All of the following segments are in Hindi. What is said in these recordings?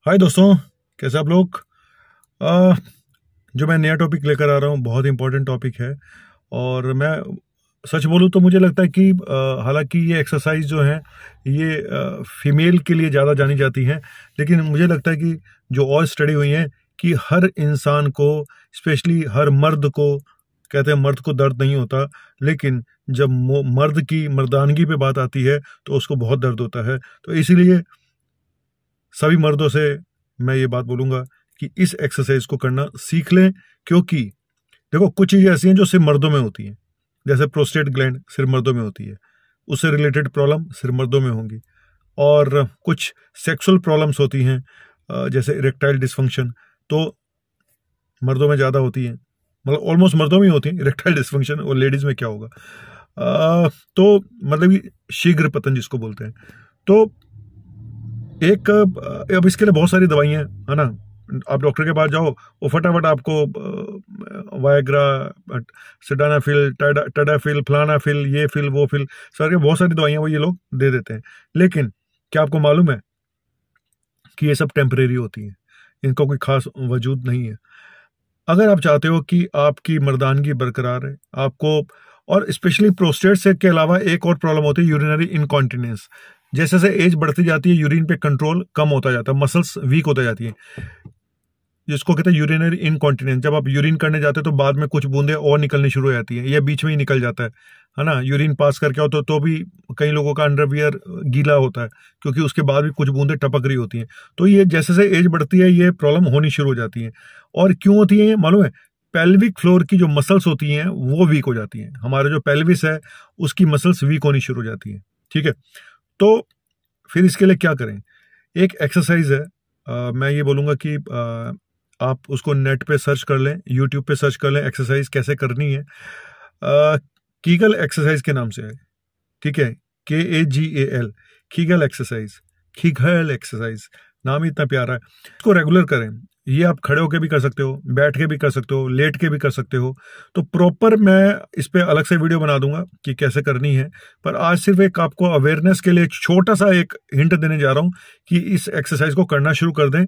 हाय दोस्तों, कैसे आप लोग। अ, जो मैं नया टॉपिक लेकर आ रहा हूँ बहुत इंपॉर्टेंट टॉपिक है। और मैं सच बोलूँ तो मुझे लगता है कि हालांकि ये एक्सरसाइज जो है ये फीमेल के लिए ज़्यादा जानी जाती हैं, लेकिन मुझे लगता है कि जो और स्टडी हुई है कि हर इंसान को, स्पेशली हर मर्द को, कहते हैं मर्द को दर्द नहीं होता, लेकिन जब मर्द की मर्दानगी पे बात आती है तो उसको बहुत दर्द होता है। तो इसीलिए सभी मर्दों से मैं ये बात बोलूंगा कि इस एक्सरसाइज को करना सीख लें, क्योंकि देखो कुछ चीजें ऐसी हैं जो सिर्फ मर्दों में होती हैं। जैसे प्रोस्टेट ग्लैंड सिर्फ मर्दों में होती है, उससे रिलेटेड प्रॉब्लम सिर्फ मर्दों में होंगी। और कुछ सेक्सुअल प्रॉब्लम्स होती हैं, जैसे इरेक्टाइल डिसफंक्शन, तो मर्दों में ज़्यादा होती हैं, मतलब ऑलमोस्ट मर्दों में ही होती है इरेक्टाइल डिसफंक्शन। और लेडीज़ में क्या होगा, तो मतलब कि शीघ्र पतन जिसको बोलते हैं। तो एक अब इसके लिए बहुत सारी दवाइयाँ है ना। आप डॉक्टर के पास जाओ, वो फटाफट आपको वायग्रा, सिडानाफिल, टडाफिल, फ्लानाफिल, ये फिल वो फिल, सारे बहुत सारी दवाइयाँ वो ये लोग दे देते हैं। लेकिन क्या आपको मालूम है कि ये सब टेम्परेरी होती हैं, इनका कोई खास वजूद नहीं है। अगर आप चाहते हो कि आपकी मर्दानगी बरकरार है, आपको, और स्पेशली प्रोस्टेट से के अलावा एक और प्रॉब्लम होती है, यूरिनरी इनकॉन्टिनेंस। जैसे जैसे एज बढ़ती जाती है यूरिन पे कंट्रोल कम होता जाता है, मसल्स वीक होता जाती है, जिसको कहते हैं यूरिनरी इनकॉन्टिनेंस। जब आप यूरिन करने जाते हैं तो बाद में कुछ बूंदे और निकलनी शुरू हो जाती है, या बीच में ही निकल जाता है ना। यूरिन पास करके आओ तो भी कई लोगों का अंडरवियर गीला होता है, क्योंकि उसके बाद भी कुछ बूंदे टपक रही होती हैं। तो ये जैसे जैसे एज बढ़ती है ये प्रॉब्लम होनी शुरू हो जाती है। और क्यों होती है मालूम है? पेल्विक फ्लोर की जो मसल्स होती हैं वो वीक हो जाती हैं। हमारा जो पेल्विस है उसकी मसल्स वीक होनी शुरू हो जाती है। ठीक है, तो फिर इसके लिए क्या करें? एक एक्सरसाइज है, मैं ये बोलूंगा कि आप उसको नेट पे सर्च कर लें, यूट्यूब पे सर्च कर लें, एक्सरसाइज कैसे करनी है। कीगल एक्सरसाइज के नाम से है, ठीक है, KAGAL, Kegel exercise. Kegel exercise नाम ही इतना प्यारा है। इसको रेगुलर करें। ये आप खड़े होके भी कर सकते हो, बैठ के भी कर सकते हो, लेट के भी कर सकते हो। तो प्रॉपर मैं इस पे अलग से वीडियो बना दूंगा कि कैसे करनी है। पर आज सिर्फ एक आपको अवेयरनेस के लिए एक छोटा सा एक हिंट देने जा रहा हूं कि इस एक्सरसाइज को करना शुरू कर दें,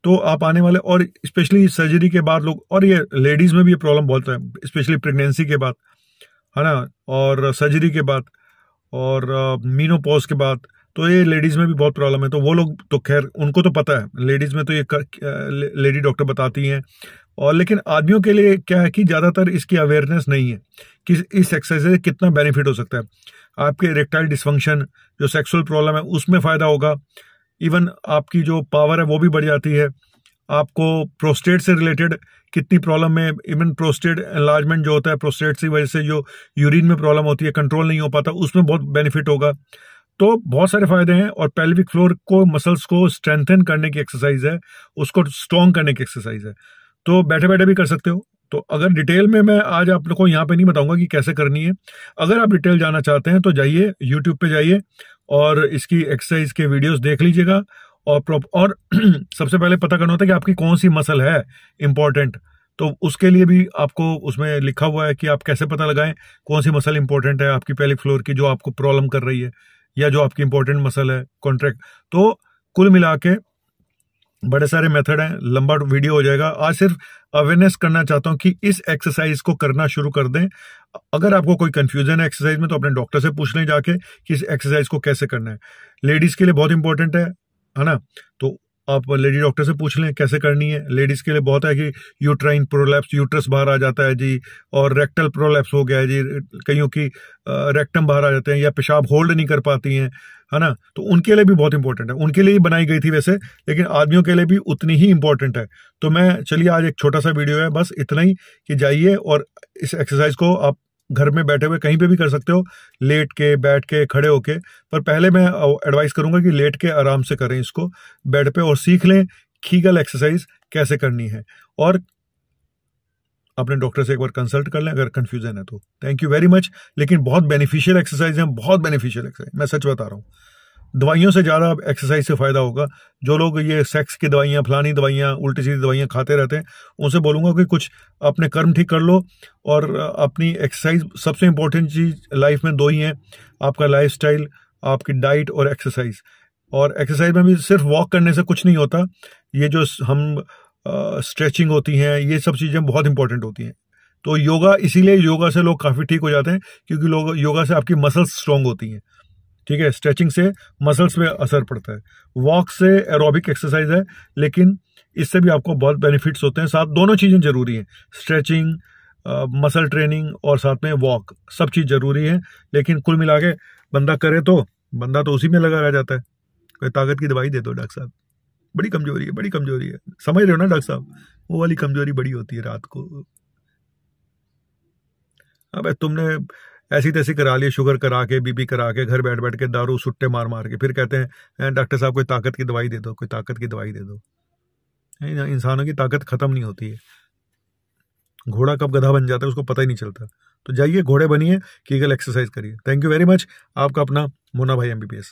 तो आप आने वाले, और स्पेशली सर्जरी के बाद लोग, और ये लेडीज में भी ये प्रॉब्लम बहुत है, स्पेशली प्रेगनेंसी के बाद, है ना, और सर्जरी के बाद, और मीनोपॉज के बाद, तो ये लेडीज में भी बहुत प्रॉब्लम है। तो वो लोग तो खैर उनको तो पता है, लेडीज में तो ये लेडी डॉक्टर बताती हैं। और लेकिन आदमियों के लिए क्या है कि ज्यादातर इसकी अवेयरनेस नहीं है कि इस एक्सरसाइज से कितना बेनिफिट हो सकता है। आपके इरेक्टाइल डिसफंक्शन, जो सेक्सुअल प्रॉब्लम है, उसमें फायदा होगा। इवन आपकी जो पावर है वो भी बढ़ जाती है। आपको प्रोस्टेट से रिलेटेड कितनी प्रॉब्लम है, इवन प्रोस्टेट एनलार्जमेंट जो होता है, प्रोस्टेट की वजह से जो यूरिन में प्रॉब्लम होती है, कंट्रोल नहीं हो पाता, उसमें बहुत बेनिफिट होगा। तो बहुत सारे फायदे हैं। और पेल्विक फ्लोर को, मसल्स को स्ट्रेंथन करने की एक्सरसाइज है, उसको स्ट्रॉन्ग करने की एक्सरसाइज है। तो बैठे बैठे भी कर सकते हो। तो अगर डिटेल में मैं आज आप लोग को यहाँ पे नहीं बताऊंगा कि कैसे करनी है। अगर आप डिटेल जाना चाहते हैं तो जाइए यूट्यूब पे जाइए और इसकी एक्सरसाइज के वीडियोस देख लीजिएगा। और सबसे पहले पता करना होता है कि आपकी कौन सी मसल है इंपॉर्टेंट। तो उसके लिए भी आपको उसमें लिखा हुआ है कि आप कैसे पता लगाएं कौन सी मसल इंपॉर्टेंट है आपकी पेल्विक फ्लोर की, जो आपको प्रॉब्लम कर रही है, या जो आपकी इंपॉर्टेंट मसल है कॉन्ट्रैक्ट। तो कुल मिला के बड़े सारे मेथड हैं, लंबा वीडियो हो जाएगा। आज सिर्फ अवेयरनेस करना चाहता हूं कि इस एक्सरसाइज को करना शुरू कर दें। अगर आपको कोई कंफ्यूजन है एक्सरसाइज में तो अपने डॉक्टर से पूछ लें जाके कि इस एक्सरसाइज को कैसे करना है। लेडीज के लिए बहुत इंपॉर्टेंट है ना। तो आप लेडी डॉक्टर से पूछ लें कैसे करनी है। लेडीज के लिए बहुत है कि यूट्राइन प्रोलैप्स, यूट्रस बाहर आ जाता है जी, और रेक्टल प्रोलैप्स हो गया है जी, कईयों की रेक्टम बाहर आ जाते हैं, या पेशाब होल्ड नहीं कर पाती हैं, है ना। तो उनके लिए भी बहुत इंपॉर्टेंट है, उनके लिए ही बनाई गई थी वैसे, लेकिन आदमियों के लिए भी उतनी ही इंपॉर्टेंट है। तो मैं, चलिए आज एक छोटा सा वीडियो है, बस इतना ही कि जाइए और इस एक्सरसाइज को आप घर में बैठे हुए कहीं पे भी कर सकते हो, लेट के, बैठ के, खड़े होके। पर पहले मैं एडवाइस करूंगा कि लेट के आराम से करें इसको बेड पे, और सीख लें कीगल एक्सरसाइज कैसे करनी है। और अपने डॉक्टर से एक बार कंसल्ट कर लें अगर कंफ्यूजन है तो। Thank you very much. लेकिन बहुत बेनिफिशियल एक्सरसाइज है, बहुत बेनिफिशियल एक्सरसाइज, मैं सच बता रहा हूँ। दवाइयों से ज्यादा एक्सरसाइज से फायदा होगा। जो लोग ये सेक्स की दवाइयां, फलानी दवाइयां, उल्टी सीधी दवाइयां खाते रहते हैं, उनसे बोलूंगा कि कुछ अपने कर्म ठीक कर लो और अपनी एक्सरसाइज। सबसे इंपॉर्टेंट चीज लाइफ में दो ही है, आपका लाइफस्टाइल, आपकी डाइट और एक्सरसाइज। और एक्सरसाइज में भी सिर्फ वॉक करने से कुछ नहीं होता, ये जो हम स्ट्रेचिंग होती हैं, ये सब चीज़ें बहुत इंपॉर्टेंट होती हैं। तो योगा, इसीलिए योगा से लोग काफ़ी ठीक हो जाते हैं, क्योंकि लोग योगा से आपकी मसल्स स्ट्रांग होती हैं, ठीक है। स्ट्रेचिंग से मसल्स पे असर पड़ता है, वॉक से एरोबिक एक्सरसाइज है, लेकिन इससे भी आपको बहुत बेनिफिट्स होते हैं। साथ दोनों चीज़ें जरूरी हैं, स्ट्रेचिंग, मसल ट्रेनिंग और साथ में वॉक, सब चीज़ जरूरी है। लेकिन कुल मिला के बंदा करे तो बंदा तो उसी में लगा रह जाता है। कोई ताकत की दवाई दे दो डॉक्टर साहब, बड़ी कमजोरी है, बड़ी कमजोरी है, समझ रहे हो ना डॉक्टर साहब, वो वाली कमजोरी बड़ी होती है रात को। अबे तुमने ऐसी तैसी करा ली, शुगर करा के, बीपी करा के, घर बैठ बैठ के दारू सुट्टे मार मार के, फिर कहते हैं डॉक्टर साहब कोई ताकत की दवाई दे दो, कोई ताकत की दवाई दे दो। इंसानों की ताकत खत्म नहीं होती है, घोड़ा कब गधा बन जाता है उसको पता ही नहीं चलता। तो जाइए घोड़े बनिए, कीगल एक्सरसाइज करिए। थैंक यू वेरी मच, आपका अपना मुन्ना भाई MBBS।